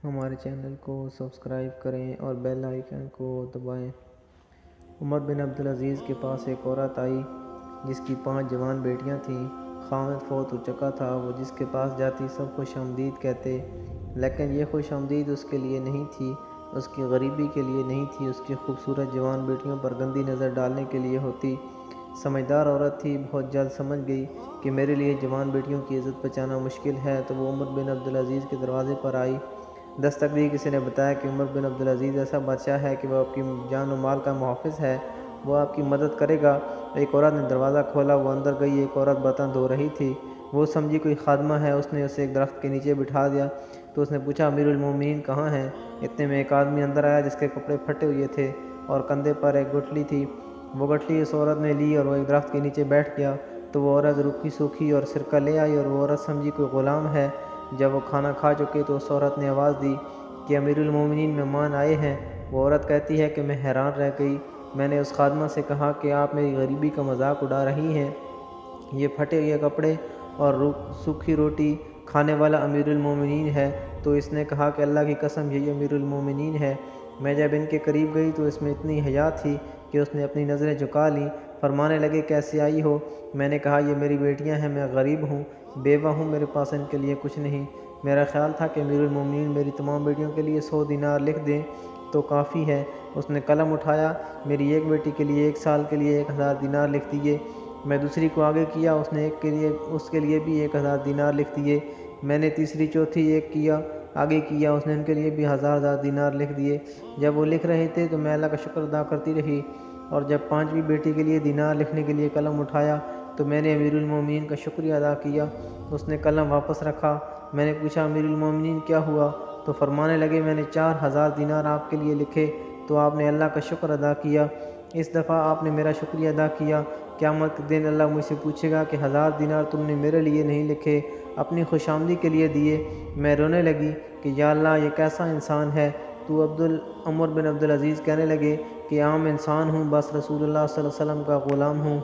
ہمارے چینل کو سبسکرائب کریں اور بیل آئیکن کو دبائیں۔ عمر بن عبدالعزیز کے پاس ایک عورت آئی جس کی 5 جوان بیٹیاں تھیں۔ خاوند فوت ہو چکا تھا۔ وہ جس کے پاس جاتی سب خوش آمدید کہتے، لیکن یہ خوش آمدید اس کے لیے نہیں تھی، اس کی غریبی کے لیے نہیں تھی، اس کی خوبصورت جوان بیٹیوں پر گندی نظر ڈالنے کے لیے ہوتی۔ سمجھدار عورت تھی، بہت جلد سمجھ گئی کہ میرے لیے جوان بیٹیوں کی عزت بچانا مشکل ہے، تو وہ عمر بن عبدالعزیز کے دروازے پر آئی۔ دستک دی۔ کسی نے بتایا کہ عمر بن عبدالعزیز ایسا بادشاہ ہے کہ وہ آپ کی جان و مال کا محافظ ہے، وہ آپ کی مدد کرے گا۔ ایک عورت نے دروازہ کھولا، وہ اندر گئی۔ ایک عورت برتن دھو رہی تھی، وہ سمجھی کوئی خادمہ ہے، اس نے اسے ایک درخت کے نیچے بٹھا دیا۔ تو اس نے پوچھا، امیر المومنین کہاں ہیں؟ اتنے میں ایک آدمی اندر آیا جس کے کپڑے پھٹے ہوئے تھے اور کندھے پر ایک گٹھلی تھی۔ وہ گٹھلی اس عورت نے لی اور وہ ایک درخت کے نیچے بیٹھ گیا۔ تو وہ عورت روکھی سوکھی اور سرکہ لے آئی اور وہ عورت سمجھی کوئی غلام ہے۔ جب وہ کھانا کھا چکے تو اس عورت نے آواز دی کہ امیر المومنین مہمان آئے ہیں۔ وہ عورت کہتی ہے کہ میں حیران رہ گئی۔ میں نے اس خادمہ سے کہا کہ آپ میری غریبی کا مذاق اڑا رہی ہیں، یہ پھٹے ہوئے کپڑے اور سوکھی روٹی کھانے والا امیر المومنین ہے؟ تو اس نے کہا کہ اللہ کی قسم یہی امیر المومنین ہے۔ میں جب ان کے قریب گئی تو اس میں اتنی حیا تھی کہ اس نے اپنی نظریں جھکا لیں۔ فرمانے لگے، کیسے آئی ہو؟ میں نے کہا، یہ میری بیٹیاں ہیں، میں غریب ہوں، بیوہ ہوں، میرے پاس ان کے لیے کچھ نہیں۔ میرا خیال تھا کہ امیر المومنین میری تمام بیٹیوں کے لیے 100 دینار لکھ دیں تو کافی ہے۔ اس نے قلم اٹھایا، میری ایک بیٹی کے لیے 1 سال کے لیے 1000 دینار لکھ دیے۔ میں دوسری کو آگے کیا، اس نے اس کے لیے بھی 1000 دینار لکھ دیے۔ میں نے تیسری چوتھی ایک کیا، آگے کیا، اس نے ان کے لیے بھی 1000 دینار لکھ دیے۔ جب وہ لکھ رہے تھے تو میں اللہ کا شکر ادا کرتی رہی، اور جب 5ویں بیٹی کے لیے دینار لکھنے کے لیے قلم اٹھایا تو میں نے امیر المومنین کا شکریہ ادا کیا۔ اس نے قلم واپس رکھا۔ میں نے پوچھا، امیر المومنین کیا ہوا؟ تو فرمانے لگے، میں نے 4000 دینار آپ کے لیے لکھے تو آپ نے اللہ کا شکر ادا کیا۔ اس دفعہ آپ نے میرا شکریہ ادا کیا، قیامت کے دن اللہ مجھ سے پوچھے گا کہ 1000 دینار تم نے میرے لیے نہیں لکھے، اپنی خوش آمدی کے لیے دیے۔ میں رونے لگی کہ یا اللہ، یہ کیسا انسان ہے تو؟ عمر بن عبدالعزیز کہنے لگے کہ عام انسان ہوں، بس رسول اللہ صلی اللہ علیہ وسلم کا غلام ہوں۔